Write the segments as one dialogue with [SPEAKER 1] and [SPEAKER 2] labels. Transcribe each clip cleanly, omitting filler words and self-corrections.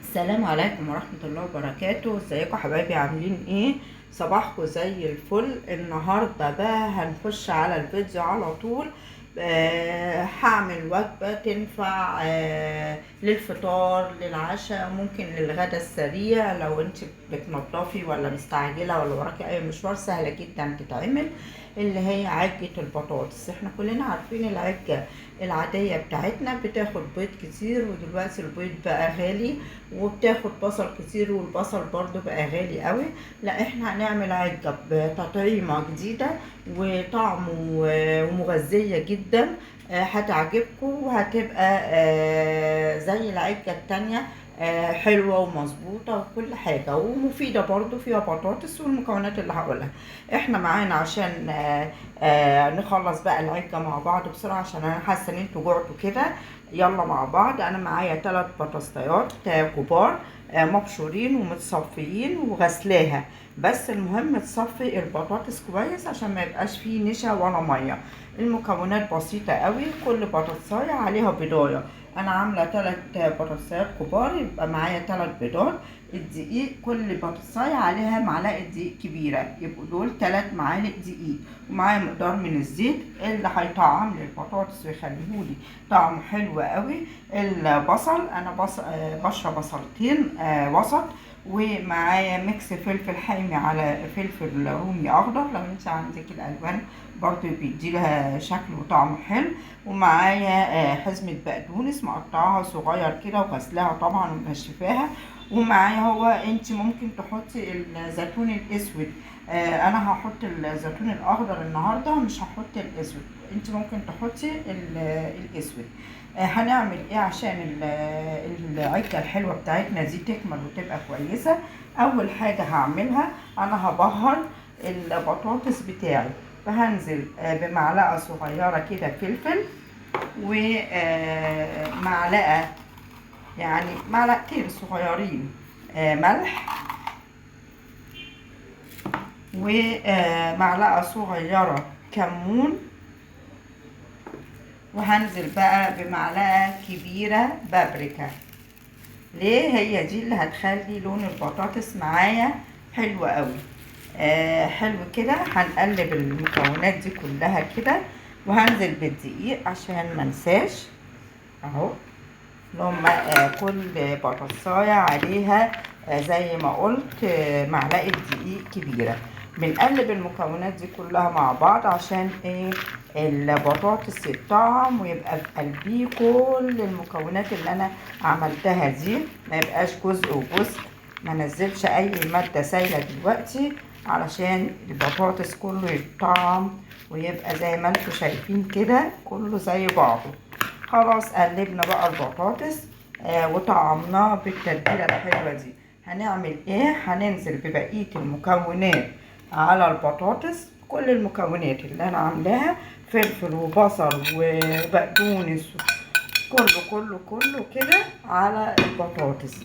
[SPEAKER 1] السلام عليكم ورحمة الله وبركاته. ازيكم حبايبي؟ عاملين ايه؟ صباحكم زي الفل. النهاردة بقى هنخش على الفيديو على طول. هعمل وجبة تنفع للفطار، للعشاء، ممكن للغدا السريع. لو انت بتنضفي ولا مستعجلة ولا وراكي اي مشوار، سهلة جدا تتعمل، اللي هي عجة البطاطس. احنا كلنا عارفين العجة العادية بتاعتنا بتاخد بيض كتير، ودلوقتي البيض بقى غالي، وبتاخد بصل كتير، والبصل برضو بقى غالي قوي. لا، احنا هنعمل عجة بتطعيمة جديدة وطعم ومغذية جدا. هتعجبكم وهتبقى زي العجة التانية، حلوة ومظبوطة وكل حاجة ومفيدة برضو، فيها بطاطس والمكونات اللي هقولها. احنا معانا عشان نخلص بقى العجة مع بعض بسرعة، عشان انا حاسة ان انتوا جوعتوا كده. يلا مع بعض. انا معايا 3 بطاطسيات كبار، مبشورين ومتصفيين وغسلاها. بس المهم تصفي البطاطس كويس عشان ما يبقاش فيه نشا ولا ميه. المكونات بسيطة قوي، كل بطاطساية عليها بيضاية. انا عاملة 3 بطاطسيات كبار، يبقى معايا 3 بيضات. الدقيق، كل بطاطساية عليها معلقة دقيق كبيرة، يبقوا دول 3 معالق دقيق. ومعايا مقدار من الزيت اللي هيطعم لي البطاطس ويخليهولي طعم حلو قوي. البصل، انا بشرب بصلتين وسط. ومعايا ميكس فلفل حامي على فلفل رومي اخضر، لو انت عندك الالوان برضو بيدي لها شكل وطعم حلو. ومعايا حزمة بقدونس مقطعها صغير كده وغسلاها طبعا ومنشفاها. ومعايا، هو انت ممكن تحطي الزيتون الاسود، انا هحط الزيتون الاخضر النهارده، مش هحط الاسود. انت ممكن تحطي الاسود. هنعمل ايه عشان العجة الحلوة بتاعتنا دي تكمل وتبقى كويسة؟ اول حاجة هعملها، انا هبهر البطاطس بتاعي. فهنزل بمعلقة صغيرة كده فلفل، ومعلقة، يعني معلقتين صغيرين ملح، ومعلقة صغيرة كمون. وهنزل بقى بمعلقة كبيرة بابريكا. ليه؟ هي دي اللي هتخلي لون البطاطس معايا حلو قوي. حلو كده. هنقلب المكونات دي كلها كده، وهنزل بالدقيق عشان منساش اهو. لما كل بطاطساية عليها زي ما قلت معلقة دقيق كبيرة. بنقلب المكونات دي كلها مع بعض عشان ايه؟ البطاطس يتطعم ويبقى في قلبيه كل المكونات اللي انا عملتها دي، ما يبقاش جزء وجزء. ما نزلش اي مادة سايلة دلوقتي علشان البطاطس كله يتطعم ويبقى زي ما انتوا شايفين كده كله زي بعضه. خلاص، قلبنا بقى البطاطس وطعمناه بالتتبيله الحلوه دي. هنعمل ايه؟ هننزل ببقيه المكونات على البطاطس، كل المكونات اللي انا عاملاها، فلفل وبصل وبقدونس، كله كله كله كده على البطاطس.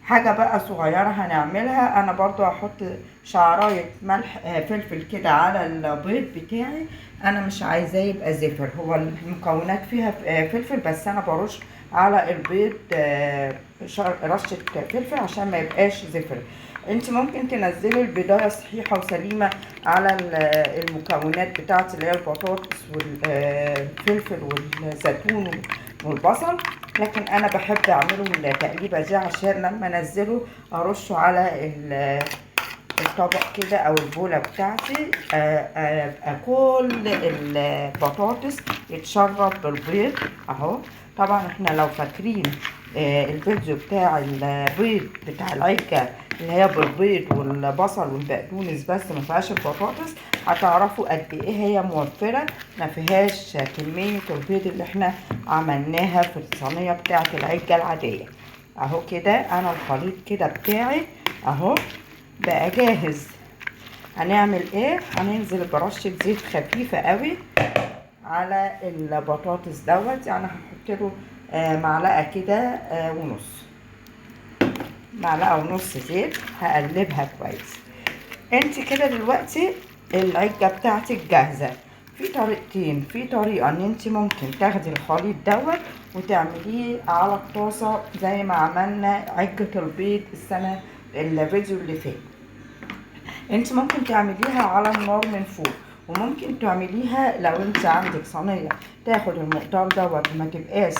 [SPEAKER 1] حاجة بقى صغيرة هنعملها، انا برضو هحط شعراية ملح فلفل كده على البيض بتاعي. انا مش عايزاه يبقى زفر، هو المكونات فيها فلفل، بس انا برش على البيض رشة فلفل عشان ما يبقاش زفر. انت ممكن تنزلي البيضايه صحيحه وسليمه على المكونات بتاعتي اللي هي البطاطس والفلفل والزيتون والبصل، لكن انا بحب اعمله التقليبه دي عشان لما انزله ارشه على الطبق كده او البوله بتاعتي. كل البطاطس يتشرب بالبيض اهو. طبعا احنا لو فاكرين الفيديو بتاع البيض بتاع العجة اللي هي بالبيض والبصل والبقدونس بس ما فيهاش البطاطس، هتعرفوا قد ايه هي موفرة، ما فيهاش كمية البيض اللي احنا عملناها في الصينية بتاعة العجة العادية. اهو كده انا الخليط كده بتاعي اهو بقى جاهز. هنعمل ايه؟ هننزل برشة زيت خفيفة قوي على البطاطس دوت، يعني هحط له معلقة كده ونص، معلقة ونص زيت. هقلبها كويس. انت كده دلوقتي العجة بتاعتك جاهزة. في طريقتين. في طريقة ان انت ممكن تاخدي الخليط دوت وتعمليه على الطاسة زي ما عملنا عجة البيض الفيديو اللي فات. انت ممكن تعمليها على النار من فوق، وممكن تعمليها لو انت عندك صينيه تاخد المقدار دوت وما تبقاش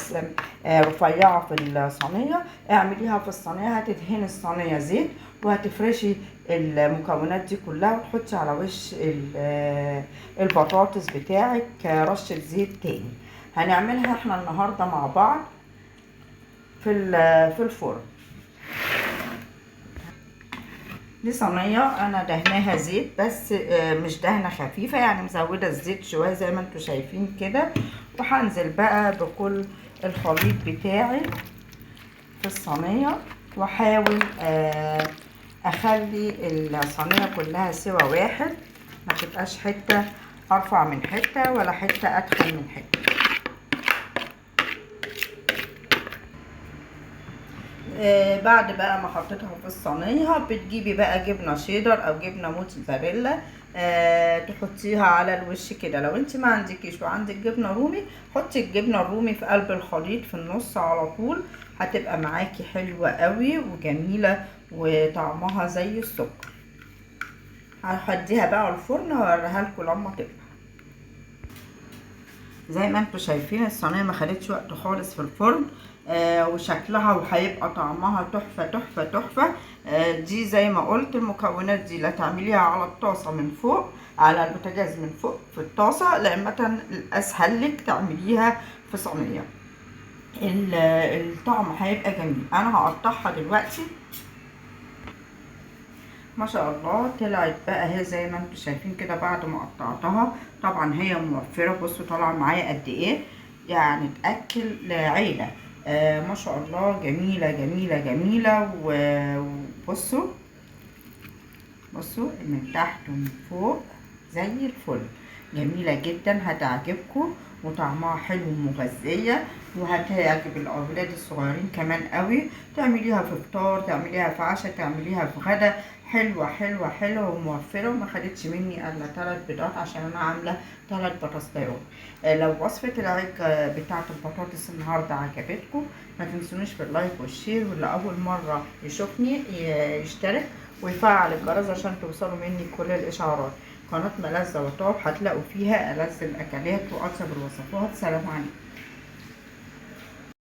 [SPEAKER 1] رفيعه في الصينيه، اعمليها في الصينيه. هتدهني الصينيه زيت وهتفرشي المكونات دي كلها وتحطي على وش البطاطس بتاعك رشه زيت تاني. هنعملها احنا النهارده مع بعض في الفرن. دي صينية انا دهناها زيت بس مش دهنة خفيفة، يعني مزودة الزيت شوية زي ما انتوا شايفين كده. وهنزل بقى بكل الخليط بتاعي في الصينية، واحاول اخلي الصينية كلها سوا واحد، ما تبقاش حتة ارفع من حتة ولا حتة اتخن من حتة. بعد بقى ما حطيتها في الصينيه بتجيبي بقى جبنه شيدر او جبنه موتزاريلا، تحطيها على الوش كده. لو انت ما عندكيش وعندك جبنه رومي، حطي الجبنه الرومي في قلب الخليط في النص على طول، هتبقى معاكي حلوه قوي وجميله وطعمها زي السكر. هحديها بقى الفرن هوريها لكم لما تطلع. زي ما انتوا شايفين الصينيه ما خدتش وقت خالص في الفرن، وشكلها وهيبقى طعمها تحفه تحفه تحفه. دي زي ما قلت المكونات دي لا تعمليها على الطاسه من فوق، على البوتاجاز من فوق في الطاسه، لأن الاسهل لك تعمليها في صينيه. الطعم هيبقى جميل. انا هقطعها دلوقتي. ما شاء الله طلعت بقى هي زي ما انتم شايفين كده بعد ما قطعتها. طبعا هي موفره، بصوا طالعه معايا قد ايه، يعني تاكل عيله. ما شاء الله جميله جميله جميله. وبصوا من تحت ومن فوق زي الفل، جميله جدا هتعجبكم وطعمها حلو ومغذيه، وهتعجب الاولاد الصغيرين كمان قوي. تعمليها في فطار، تعمليها في عشاء، تعمليها في غدا. حلوه حلوه حلوه وموفره، وما خدتش مني الا 3 بيضات عشان انا عامله 3 بطاطسيات. لو وصفه العجة بتاعه البطاطس النهارده عجبتكم، ما تنسونيش في اللايك والشير، واللي اول مره يشوفني يشترك ويفعل الجرس عشان توصلوا مني كل الاشعارات. قناه ملذة وطاب هتلاقوا فيها ألذ الاكلات واطيب الوصفات. سلام عليكم.